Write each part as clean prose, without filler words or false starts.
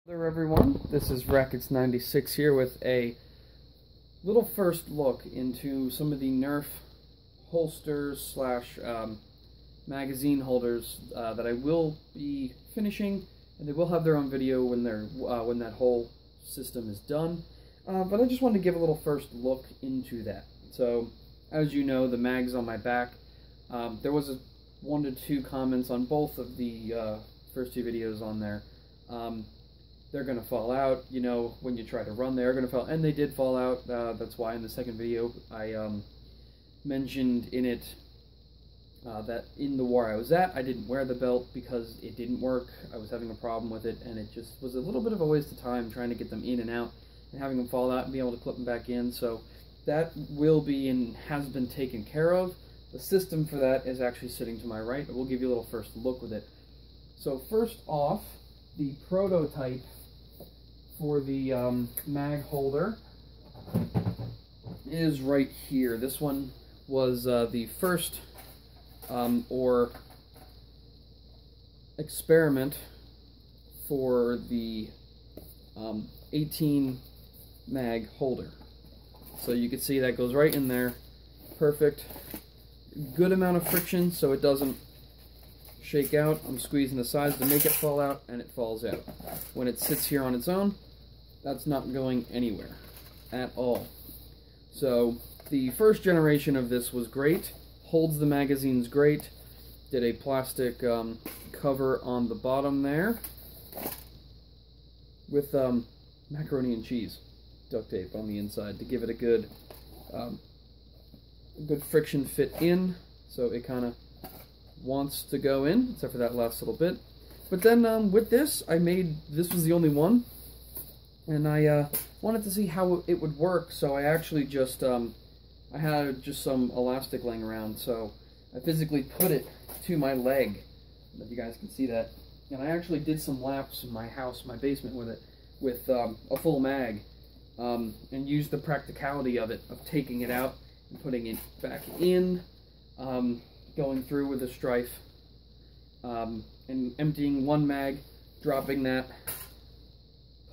Hello everyone, this is Rackets96 here with a little first look into some of the Nerf holsters slash magazine holders that I will be finishing, and they will have their own video when when that whole system is done. But I just wanted to give a little first look into that. So, as you know, the mag's on my back. There was 1 to 2 comments on both of the first 2 videos on there. They're going to fall out, you know, when you try to run, they're going to fall, and they did fall out. That's why in the second video I mentioned in it that in the war I was at, I didn't wear the belt because it didn't work. I was having a problem with it, and it just was a little bit of a waste of time trying to get them in and out, and having them fall out and be able to clip them back in. So that will be and has been taken care of. The system for that is actually sitting to my right. We'll give you a little first look with it. So first off, the prototype for the mag holder is right here. This one was the first or experiment for the 18 mag holder. So you can see that goes right in there. Perfect. Good amount of friction so it doesn't shake out. I'm squeezing the sides to make it fall out, and it falls out. When it sits here on its own, that's not going anywhere at all. So the first generation of this was great, holds the magazines great, did a plastic cover on the bottom there with macaroni and cheese duct tape on the inside to give it a good friction fit in, so it kind of wants to go in, except for that last little bit. But then with this, this was the only one, and I wanted to see how it would work, so I actually just, I had just some elastic laying around, so I physically put it to my leg. I don't know if you guys can see that. And I actually did some laps in my house, my basement with it, with a full mag, and used the practicality of it, of taking it out and putting it back in, going through with a strife, and emptying one mag, dropping that,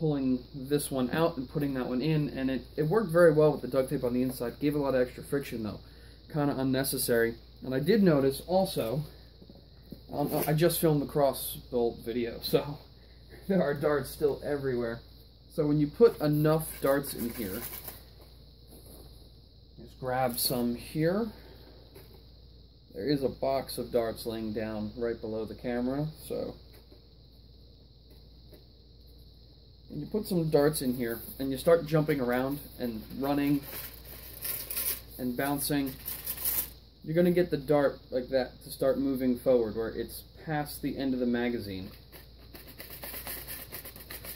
pulling this one out and putting that one in, and it worked very well with the duct tape on the inside. Gave a lot of extra friction though, kind of unnecessary. And I did notice also, I just filmed the cross bolt video, so there are darts still everywhere. So when you put enough darts in here, just grab some here. There is a box of darts laying down right below the camera, so when you put some darts in here and you start jumping around and running and bouncing, you're going to get the dart like that to start moving forward where it's past the end of the magazine.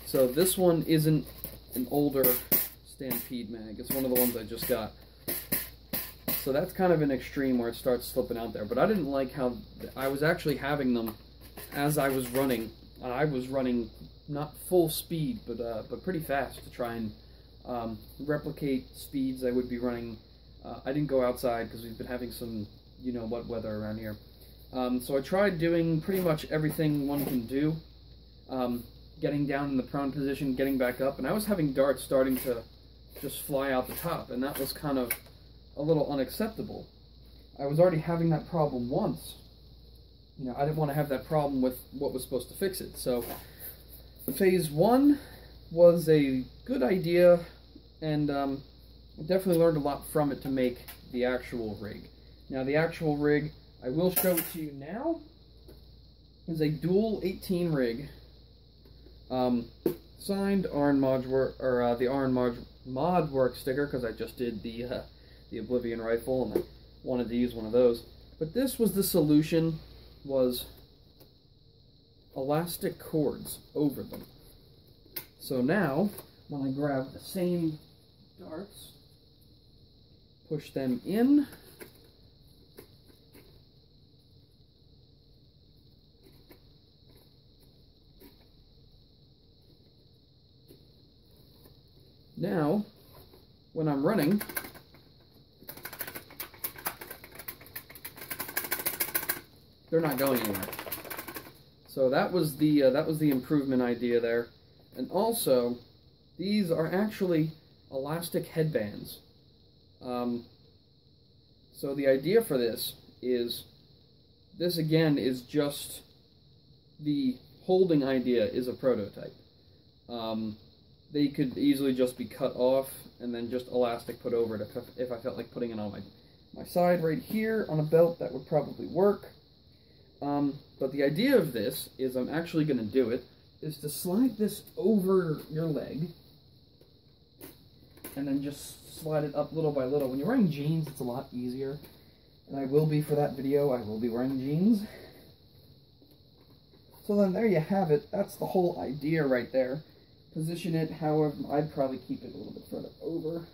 So this one isn't an older Stampede mag, it's one of the ones I just got. So that's kind of an extreme where it starts slipping out there. But I didn't like how I was actually having them as I was running. I was running not full speed, but pretty fast to try and replicate speeds I would be running. I didn't go outside because we've been having some you-know-what weather around here. So I tried doing pretty much everything one can do. Getting down in the prone position, getting back up, and I was having darts starting to just fly out the top, and that was kind of a little unacceptable. I was already having that problem once. You know, I didn't want to have that problem with what was supposed to fix it. So phase 1 was a good idea, and I definitely learned a lot from it to make the actual rig. Now the actual rig, I will show it to you now, is a dual 18 rig. Signed Arn Modwork, or the Arn Modwork sticker, because I just did the Oblivion rifle and I wanted to use one of those. But this was the solution, was elastic cords over them. So now, when I grab the same darts, push them in, now, when I'm running, they're not going anywhere. So that was the improvement idea there. And also, these are actually elastic headbands. So the idea for this again is just the holding idea is a prototype. They could easily just be cut off and then just elastic put over it if I felt like putting it on my side right here on a belt. That would probably work. But the idea of this is I'm actually going to do it, is to slide this over your leg and then just slide it up little by little. When you're wearing jeans, it's a lot easier. And I will be for that video, I will be wearing jeans. So then there you have it. That's the whole idea right there. Position it, however, I'd probably keep it a little bit further over.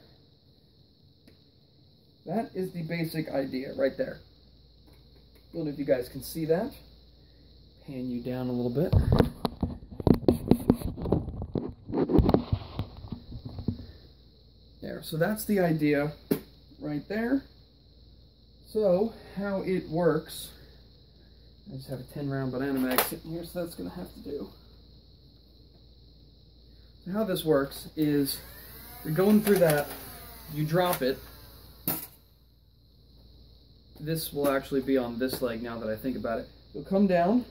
That is the basic idea right there. I don't know if you guys can see that. Pan you down a little bit. There, so that's the idea right there. So, how it works, I just have a 10-round banana mag sitting here, so that's going to have to do. So how this works is, you're going through that, you drop it. This will actually be on this leg now that I think about it. You'll come down,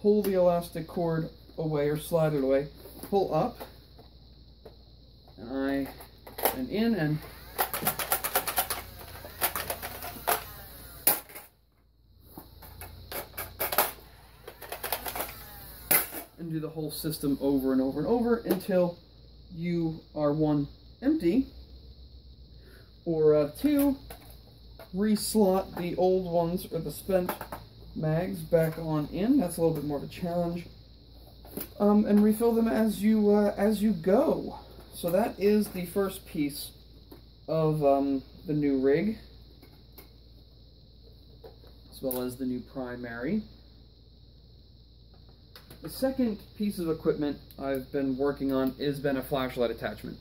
pull the elastic cord away, or slide it away, pull up, and in, and do the whole system over and over and over until you are, 1, empty, or 2, reslot the old ones or the spent mags back on in. That's a little bit more of a challenge. And refill them as you go. So that is the first piece of the new rig, as well as the new primary. The second piece of equipment I've been working on has been a flashlight attachment.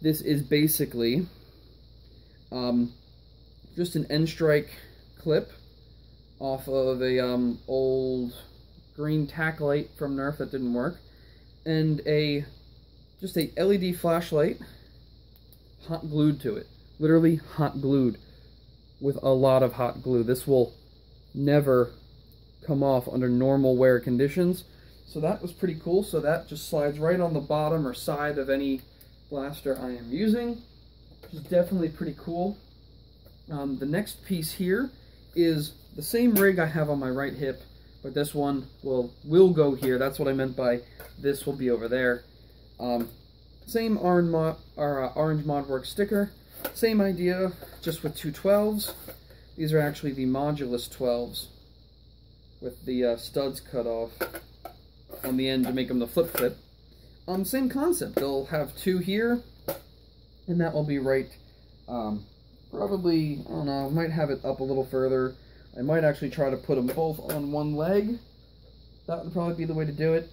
This is basically just an end strike clip off of a old green tack light from Nerf that didn't work, and just a LED flashlight hot glued to it. Literally hot glued with a lot of hot glue. This will never come off under normal wear conditions. So that was pretty cool. So that just slides right on the bottom or side of any blaster I am using, which is definitely pretty cool. The next piece here is the same rig I have on my right hip, but this one will go here. That's what I meant by this will be over there. Same orange Modwork sticker, same idea, just with 2 12s. These are actually the modulus 12s with the studs cut off on the end to make them the flip clip. Same concept. They'll have 2 here, and that will be right, probably, I don't know, I might have it up a little further. I might actually try to put them both on one leg. That would probably be the way to do it,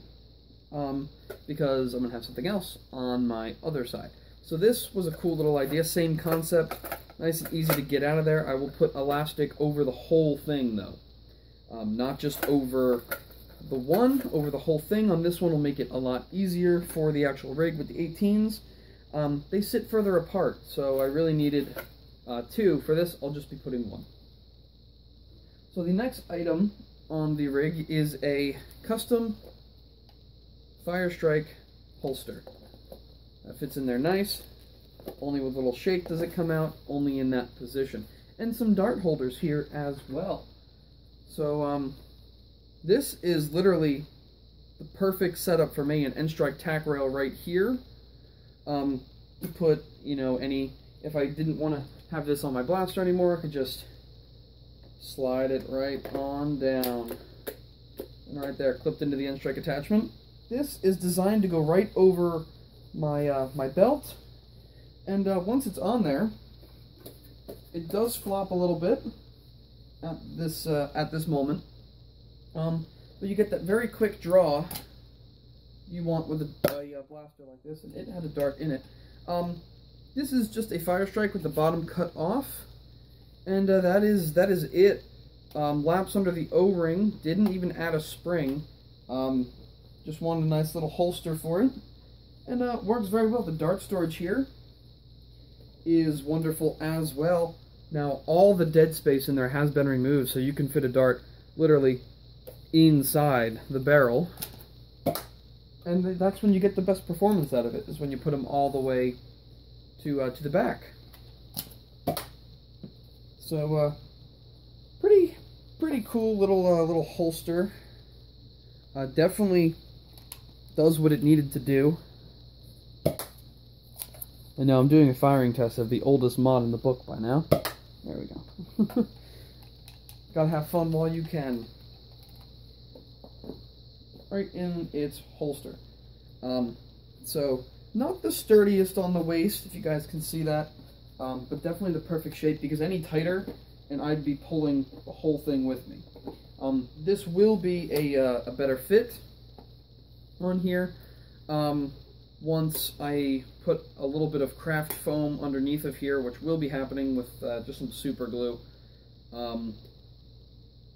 because I'm going to have something else on my other side. So this was a cool little idea, same concept, nice and easy to get out of there. I will put elastic over the whole thing though, not just over over the whole thing. On this one will make it a lot easier for the actual rig with the 18s. They sit further apart, so I really needed 2. For this, I'll just be putting 1. So the next item on the rig is a custom Firestrike holster. That fits in there nice. Only with a little shake does it come out, only in that position. And some dart holders here as well. So, this is literally the perfect setup for me, an end strike tack rail right here. To put, you know, if I didn't want to have this on my blaster anymore, I could just slide it right on down. And right there, clipped into the end strike attachment. This is designed to go right over my my belt, and once it's on there, it does flop a little bit at this moment. But you get that very quick draw you want with a blaster like this, and it had a dart in it. This is just a Firestrike with the bottom cut off, and that is it. Laps under the O-ring, didn't even add a spring. just wanted a nice little holster for it. And works very well. The dart storage here is wonderful as well. Now, all the dead space in there has been removed, so you can fit a dart literally inside the barrel. And that's when you get the best performance out of it, is when you put them all the way to the back. So, pretty cool little holster. Definitely does what it needed to do. And now I'm doing a firing test of the oldest mod in the book by now. There we go. Gotta have fun while you can. Right in its holster. So, not the sturdiest on the waist, if you guys can see that. But definitely the perfect shape, because any tighter, and I'd be pulling the whole thing with me. This will be a better fit on here. Once I put a little bit of craft foam underneath of here, which will be happening with just some super glue.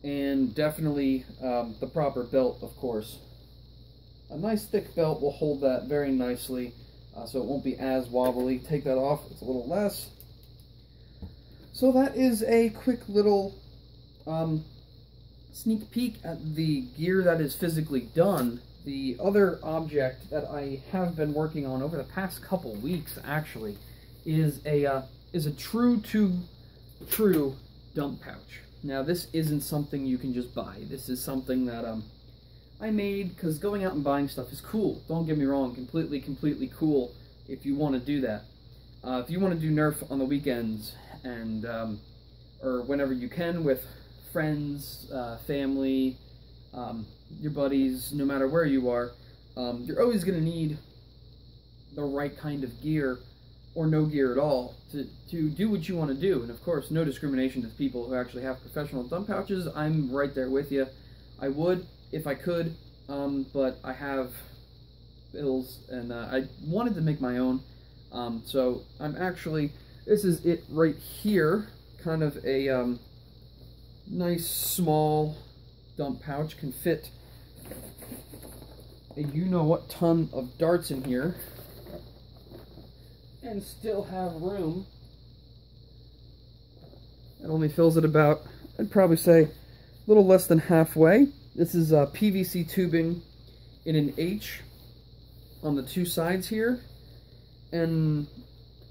And definitely the proper belt, of course. A nice thick belt will hold that very nicely, so it won't be as wobbly. Take that off, it's a little less. So that is a quick little sneak peek at the gear that is physically done. The other object that I have been working on over the past couple weeks, actually, is a true dump pouch. Now, this isn't something you can just buy. This is something that I made because going out and buying stuff is cool. Don't get me wrong, completely cool if you want to do that. If you want to do Nerf on the weekends and or whenever you can with friends, family, your buddies, no matter where you are, you're always going to need the right kind of gear or no gear at all to do what you want to do. And of course, no discrimination to people who actually have professional dump pouches. I'm right there with you. I would if I could, but I have bills, and I wanted to make my own. So I'm actually, this is it right here, kind of a nice small dump pouch, can fit a you-know-what ton of darts in here and still have room. It only fills it about, I'd probably say, a little less than halfway. This is PVC tubing in an H on the two sides here, and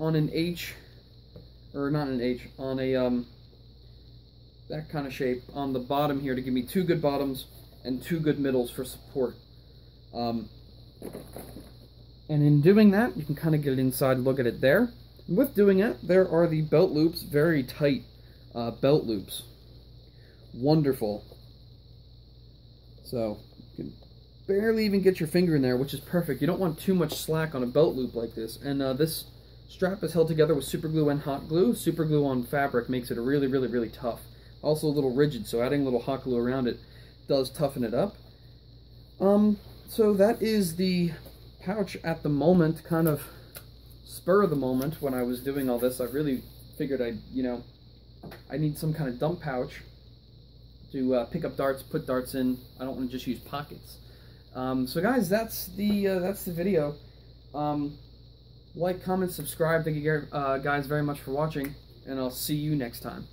on an H, or not an H, on a that kind of shape on the bottom here to give me two good bottoms and two good middles for support. And in doing that, you can kind of get it inside and look at it there. And with doing it, there are the belt loops, very tight belt loops. Wonderful. So, you can barely even get your finger in there, which is perfect. You don't want too much slack on a belt loop like this. And this strap is held together with super glue and hot glue. Super glue on fabric makes it really tough. Also a little rigid, so adding a little hot glue around it does toughen it up. So that is the pouch at the moment, kind of spur of the moment. When I was doing all this, I really figured I need some kind of dump pouch to pick up darts, put darts in. I don't want to just use pockets. So guys, that's the video. Like, comment, subscribe. Thank you guys very much for watching, and I'll see you next time.